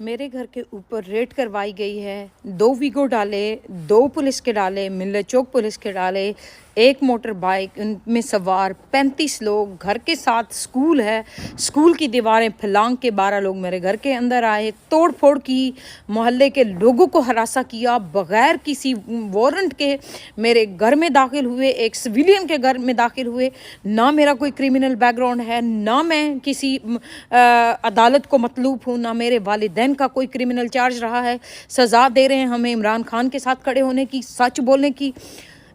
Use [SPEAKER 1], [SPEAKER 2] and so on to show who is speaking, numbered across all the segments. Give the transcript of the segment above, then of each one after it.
[SPEAKER 1] मेरे घर के ऊपर रेड करवाई गई है। 2 वीगो डाले, 2 पुलिस के डाले, मिल्लत चौक पुलिस के डाले, 1 मोटर बाइक, उनमें सवार 35 लोग। घर के साथ स्कूल है, स्कूल की दीवारें फैलांग के 12 लोग मेरे घर के अंदर आए, तोड़ फोड़ की, मोहल्ले के लोगों को हरासा किया, बग़ैर किसी वारंट के मेरे घर में दाखिल हुए, एक सिविलियन के घर में दाखिल हुए। ना मेरा कोई क्रिमिनल बैकग्राउंड है, ना मैं किसी अदालत को मतलूब हूँ, ना मेरे वालिदैन का कोई क्रिमिनल चार्ज रहा है। सज़ा दे रहे हैं हमें इमरान खान के साथ खड़े होने की, सच बोलने की।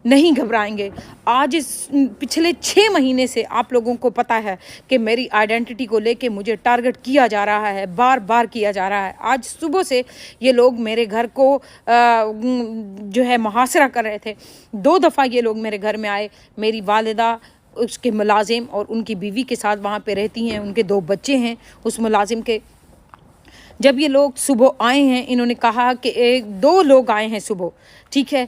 [SPEAKER 1] नहीं घबराएंगे। आज इस पिछले 6 महीने से आप लोगों को पता है कि मेरी आइडेंटिटी को लेके मुझे टारगेट किया जा रहा है, बार बार किया जा रहा है। आज सुबह से ये लोग मेरे घर को जो है मुहासरा कर रहे थे। 2 दफ़ा ये लोग मेरे घर में आए। मेरी वालिदा उसके मुलाजिम और उनकी बीवी के साथ वहाँ पे रहती हैं, उनके 2 बच्चे हैं उस मुलाजिम के। जब ये लोग सुबह आए हैं, इन्होंने कहा कि 2 लोग आए हैं सुबह, ठीक है,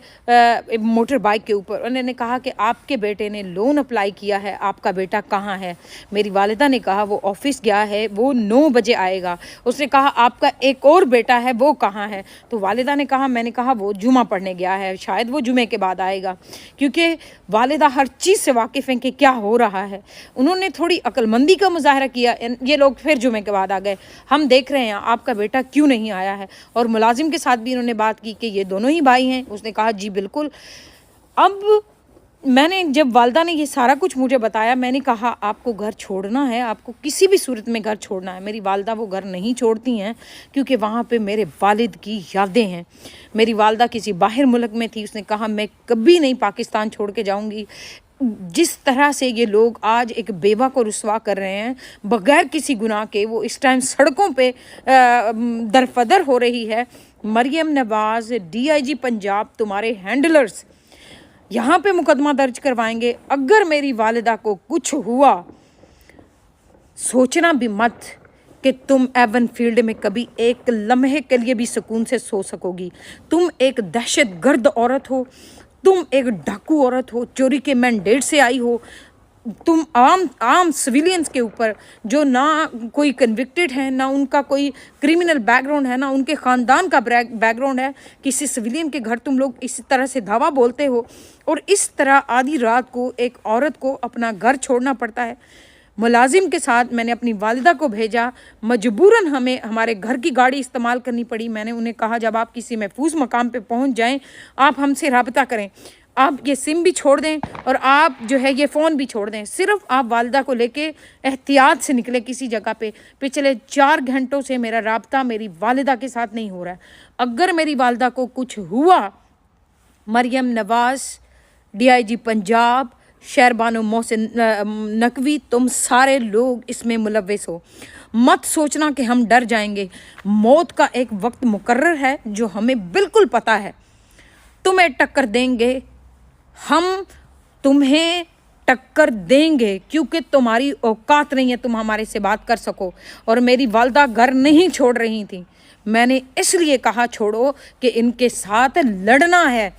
[SPEAKER 1] मोटर बाइक के ऊपर। उन्होंने कहा कि आपके बेटे ने लोन अप्लाई किया है, आपका बेटा कहाँ है? मेरी वालिदा ने कहा वो ऑफिस गया है, वो 9 बजे आएगा। उसने कहा आपका एक और बेटा है, वो कहाँ है? तो वालिदा ने कहा, मैंने कहा वो जुमा पढ़ने गया है, शायद वो जुमे के बाद आएगा, क्योंकि वालिदा हर चीज़ से वाकिफ़ हैं कि क्या हो रहा है। उन्होंने थोड़ी अक्लमंदी का मुजाहरा किया। ये लोग फिर जुमे के बाद आ गए, हम देख रहे हैं आपका बेटा क्यों नहीं आया है। और मुलाजिम के साथ भी इन्होंने बात की कि ये दोनों ही भाई हैं। उसने कहा जी बिल्कुल। अब मैंने जब वालिदा ने ये सारा कुछ मुझे बताया, मैंने कहा आपको घर छोड़ना है, आपको किसी भी सूरत में घर छोड़ना है। मेरी वालिदा वो घर नहीं छोड़ती हैं, क्योंकि वहाँ पे मेरे वालिद की यादें हैं। मेरी वालिदा किसी बाहर मुल्क में थी, उसने कहा मैं कभी नहीं पाकिस्तान छोड़ के जाऊँगी। जिस तरह से ये लोग आज एक बेवा को रुसवा कर रहे हैं बग़ैर किसी गुनाह के, वो इस टाइम सड़कों पे दरफदर हो रही है। मरियम नवाज़, DIG पंजाब, तुम्हारे हैंडलर्स यहाँ पे मुकदमा दर्ज करवाएंगे। अगर मेरी वालिदा को कुछ हुआ, सोचना भी मत कि तुम एवन फील्ड में कभी एक लम्हे के लिए भी सुकून से सो सकोगी। तुम एक दहशतगर्द औरत हो, तुम एक डाकू औरत हो, चोरी के मैंडेट से आई हो। तुम आम सिविलियंस के ऊपर जो ना कोई कन्विक्टेड है, ना उनका कोई क्रिमिनल बैकग्राउंड है, ना उनके ख़ानदान का बैकग्राउंड है, किसी सिविलियन के घर तुम लोग इस तरह से धावा बोलते हो। और इस तरह आधी रात को एक औरत को अपना घर छोड़ना पड़ता है। मुलाजिम के साथ मैंने अपनी वालिदा को भेजा, मजबूरन हमें हमारे घर की गाड़ी इस्तेमाल करनी पड़ी। मैंने उन्हें कहा जब आप किसी महफूज मकाम पे पहुंच जाएं, आप हमसे रब्ता करें, आप ये सिम भी छोड़ दें और आप जो है ये फ़ोन भी छोड़ दें, सिर्फ आप वालिदा को लेके एहतियात से निकले किसी जगह पे। पिछले 4 घंटों से मेरा रब्ता मेरी वालिदा के साथ नहीं हो रहा है। अगर मेरी वालिदा को कुछ हुआ, मरियम नवाज़, DIG पंजाब, शहरबानो मोहसिन नकवी, तुम सारे लोग इसमें मुलव्वस हो। मत सोचना कि हम डर जाएंगे। मौत का एक वक्त मुकर्रर है जो हमें बिल्कुल पता है। तुम्हें टक्कर देंगे, हम तुम्हें टक्कर देंगे, क्योंकि तुम्हारी औकात नहीं है तुम हमारे से बात कर सको। और मेरी वालिदा घर नहीं छोड़ रही थी, मैंने इसलिए कहा छोड़ो कि इनके साथ लड़ना है।